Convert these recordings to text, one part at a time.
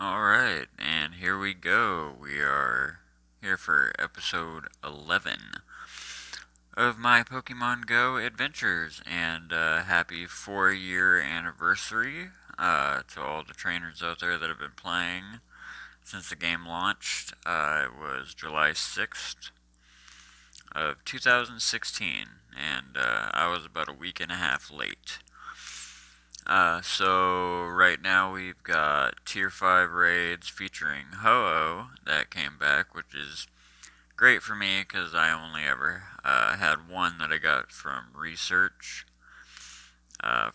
Alright, and here we go. We are here for episode 11 of my Pokemon Go adventures, and happy 4-year anniversary to all the trainers out there that have been playing since the game launched. It was July 6th of 2016, and I was about a week and a half late. So right now we've got Tier 5 raids featuring Ho-Oh that came back, which is great for me because I only ever had one that I got from research,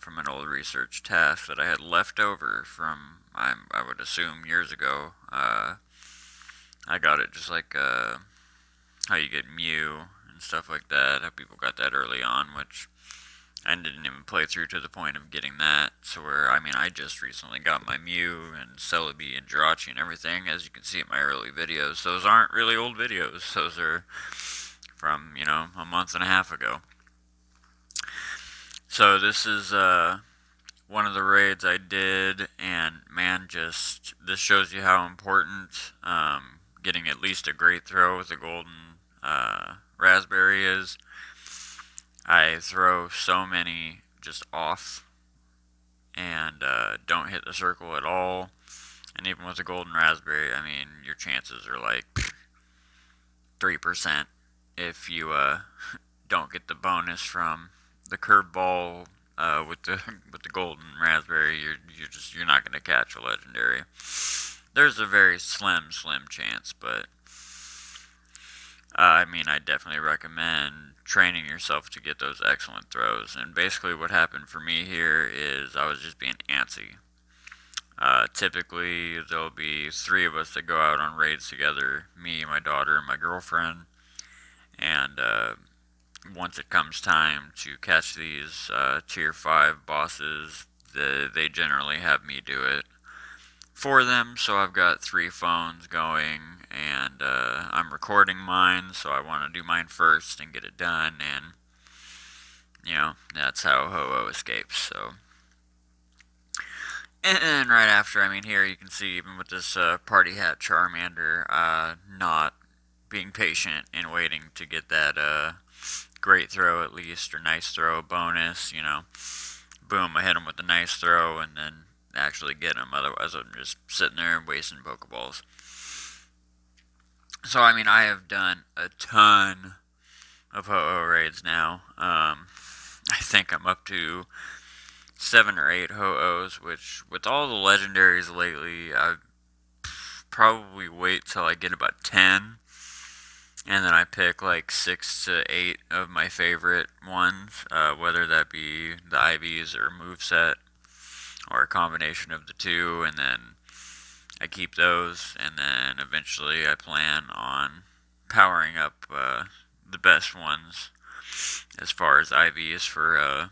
from an old research task that I had left over from, I would assume, years ago. I got it just like how you get Mew and stuff like that, how people got that early on, which I didn't even play through to the point of getting that. So I just recently got my Mew and Celebi and Jirachi and everything, as you can see in my early videos. Those aren't really old videos. Those are from, a month and a half ago. So this is one of the raids I did, and man, this shows you how important getting at least a great throw with a golden raspberry is. I throw so many just off and don't hit the circle at all. And even with a golden raspberry, your chances are like 3% if you don't get the bonus from the curveball with the with the golden raspberry. You're not going to catch a legendary. There's a very slim chance, but I definitely recommend training yourself to get those excellent throws. And basically, what happened for me here is I was just being antsy. Typically, there'll be three of us that go out on raids together, me, my daughter, and my girlfriend. And once it comes time to catch these tier 5 bosses, they generally have me do it for them. So I've got 3 phones going, and I'm recording mine, so I want to do mine first and get it done. And, that's how Ho-Oh escapes. So. And right after, here you can see, even with this party hat Charmander, not being patient and waiting to get that great throw at least, or nice throw bonus, boom, I hit him with a nice throw and then actually get him. Otherwise, I'm just sitting there and wasting Pokeballs. So, I have done a ton of Ho-Oh raids now. I think I'm up to 7 or 8 Ho-Ohs, which, with all the legendaries lately, I probably wait till I get about 10, and then I pick like 6 to 8 of my favorite ones, whether that be the IVs or moveset, or a combination of the two, and then I keep those, and then eventually I plan on powering up the best ones as far as IVs for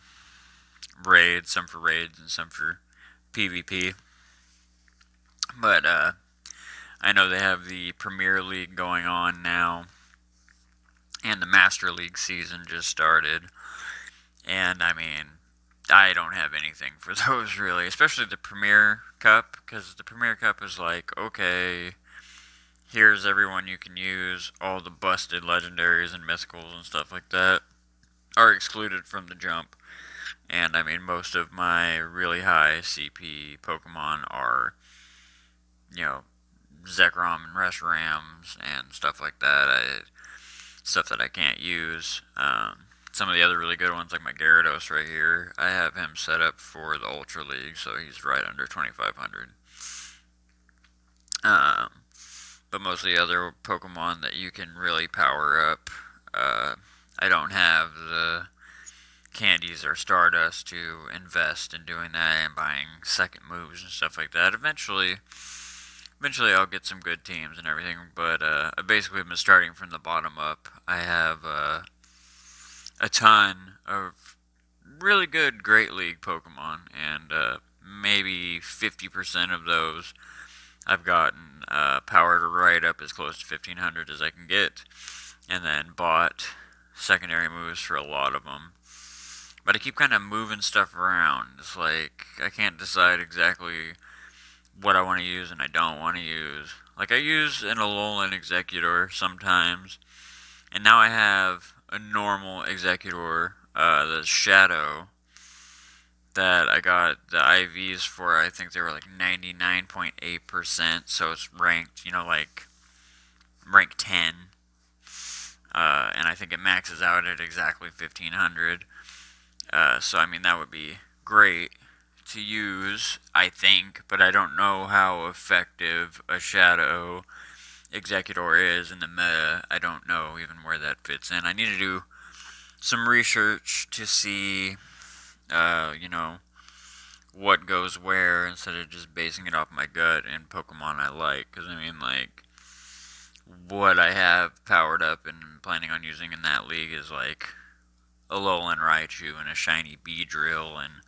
raids, some for raids and some for PvP. But I know they have the Premier League going on now, and the Master League season just started. And I don't have anything for those really, especially the Premier Cup, because the Premier Cup is like, okay, here's everyone you can use. All the busted legendaries and mythicals and stuff like that are excluded from the jump. And most of my really high CP Pokemon are, you know, Zekrom and Reshiram's and stuff like that. Stuff that I can't use. Some of the other really good ones, like my Gyarados right here, I have him set up for the Ultra League, so he's right under 2,500. But most of the other Pokemon that you can really power up, I don't have the candies or Stardust to invest in doing that and buying second moves and stuff like that. Eventually I'll get some good teams and everything, but I basically have been starting from the bottom up. I have a ton of really good Great League Pokemon, and maybe 50% of those I've gotten powered right up as close to 1,500 as I can get, and then bought secondary moves for a lot of them. But I keep kind of moving stuff around. It's like I can't decide exactly what I want to use and I don't want to use. Like I use an Alolan Executor sometimes, and now I have a normal Executor, the Shadow, that I got the IVs for. I think they were like 99.8%, so it's ranked, like rank 10. And I think it maxes out at exactly 1500. So, I mean, that would be great to use, I think, but I don't know how effective a Shadow Executor is in the meta. I don't know even where that fits in. I need to do some research to see, you know, what goes where instead of just basing it off my gut and Pokemon I like. Because, I mean, like, what I have powered up and planning on using in that league is like Alolan Raichu and a shiny Beedrill and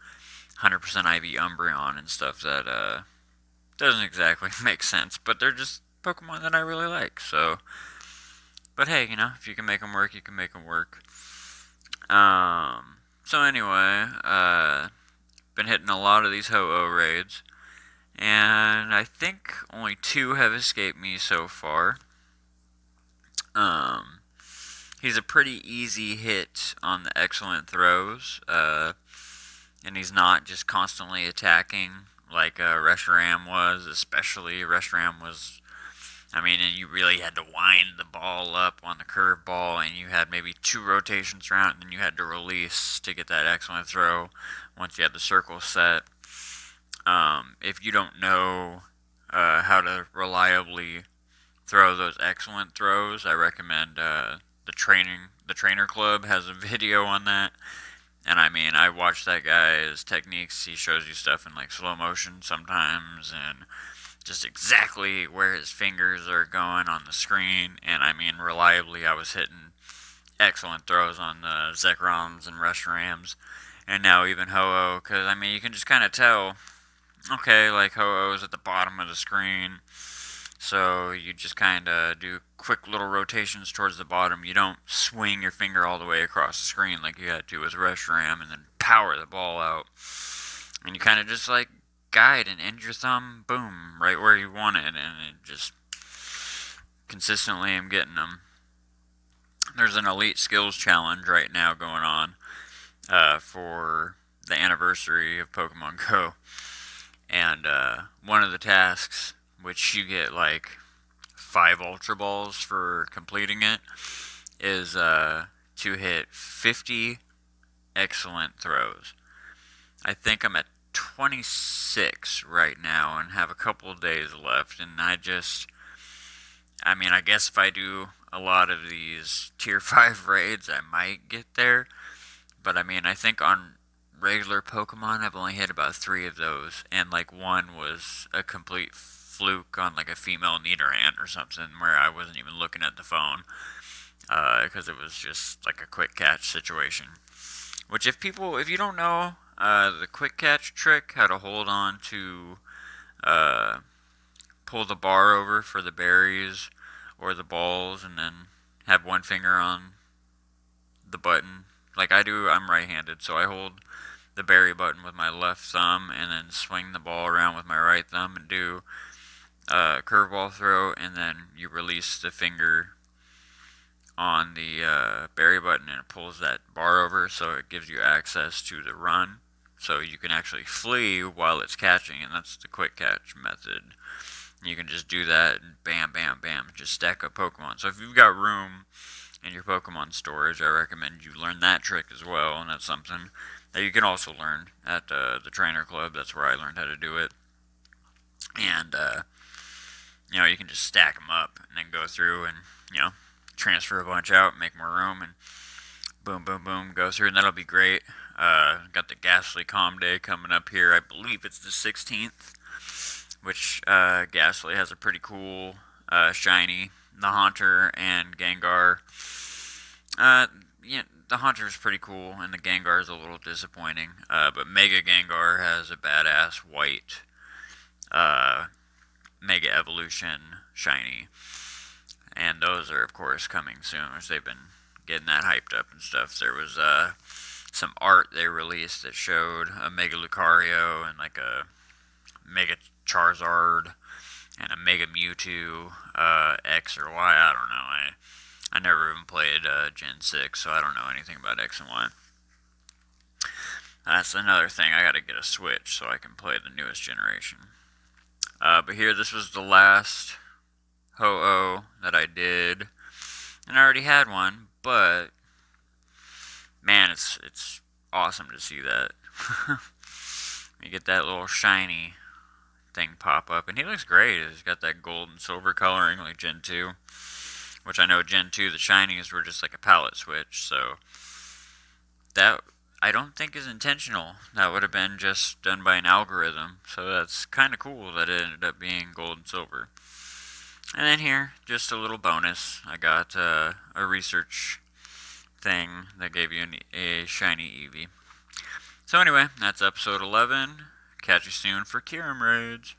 100% IV Umbreon and stuff that doesn't exactly make sense, but they're just Pokemon that I really like. So, but hey, if you can make them work, you can make them work. So anyway, been hitting a lot of these Ho-Oh raids, and I think only 2 have escaped me so far. Um, he's a pretty easy hit on the excellent throws, and he's not just constantly attacking like Reshiram was. Especially Reshiram was, I mean, and you really had to wind the ball up on the curveball, and you had maybe 2 rotations around, and then you had to release to get that excellent throw once you had the circle set. If you don't know how to reliably throw those excellent throws, I recommend the trainer club has a video on that. And I mean, I watch that guy's techniques. He shows you stuff in like slow motion sometimes, and just exactly where his fingers are going on the screen. And I mean, reliably, I was hitting excellent throws on the Zekroms and Reshirams, and now even Ho-Oh. Because I mean, you can just kind of tell. Okay, like Ho-Oh's at the bottom of the screen, so you just kind of do quick little rotations towards the bottom. You don't swing your finger all the way across the screen like you had to with Reshiram and then power the ball out. And you kind of just like guide and end your thumb, boom, right where you want it. And it just consistently am getting them. There's an Elite Skills Challenge right now going on for the anniversary of Pokemon Go. And one of the tasks, which you get like 5 Ultra Balls for completing it, is to hit 50 excellent throws. I think I'm at 26 right now and have a couple of days left. And I guess if I do a lot of these Tier 5 raids, I might get there. But I mean, I think on regular Pokemon, I've only hit about 3 of those, and like one was a complete fluke on like a female Nidoran or something where I wasn't even looking at the phone because it was just like a quick catch situation. Which if you don't know the quick catch trick, how to hold on to uh, pull the bar over for the berries or the balls, and then have one finger on the button. Like I do, I'm right-handed, so I hold the berry button with my left thumb and then swing the ball around with my right thumb and do a curveball throw, and then you release the finger on the berry button and it pulls that bar over, so it gives you access to the run. So you can actually flee while it's catching, and that's the quick catch method. You can just do that and bam, bam, bam, just stack up Pokemon. So if you've got room in your Pokemon storage, I recommend you learn that trick as well, and that's something that you can also learn at the trainer club. That's where I learned how to do it. And, you can just stack them up and then go through and, transfer a bunch out, make more room, and boom, boom, boom, go through, and that'll be great. Got the Gastly Com Day coming up here. I believe it's the 16th, which Gastly has a pretty cool shiny, the Haunter and Gengar. The Haunter is pretty cool, and the Gengar is a little disappointing. But Mega Gengar has a badass white Mega Evolution shiny, and those are of course coming soon, as they've been getting that hyped up and stuff. There was some art they released that showed a Mega Lucario and like a Mega Charizard and a Mega Mewtwo X or Y. I don't know. I never even played Gen 6, so I don't know anything about X and Y. That's another thing. I gotta get a Switch so I can play the newest generation. But here, this was the last Ho-Oh that I did. And I already had one, but man, it's awesome to see that. You get that little shiny thing pop up, and he looks great. He's got that gold and silver coloring like Gen 2, which I know Gen 2 the shinies were just like a palette switch, so that I don't think is intentional. That would have been just done by an algorithm, so that's kind of cool that it ended up being gold and silver. And then here, just a little bonus, I got a research thing that gave you a shiny Eevee. So anyway, that's episode 11. Catch you soon for Kyurem raids.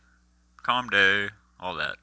Calm day, all that.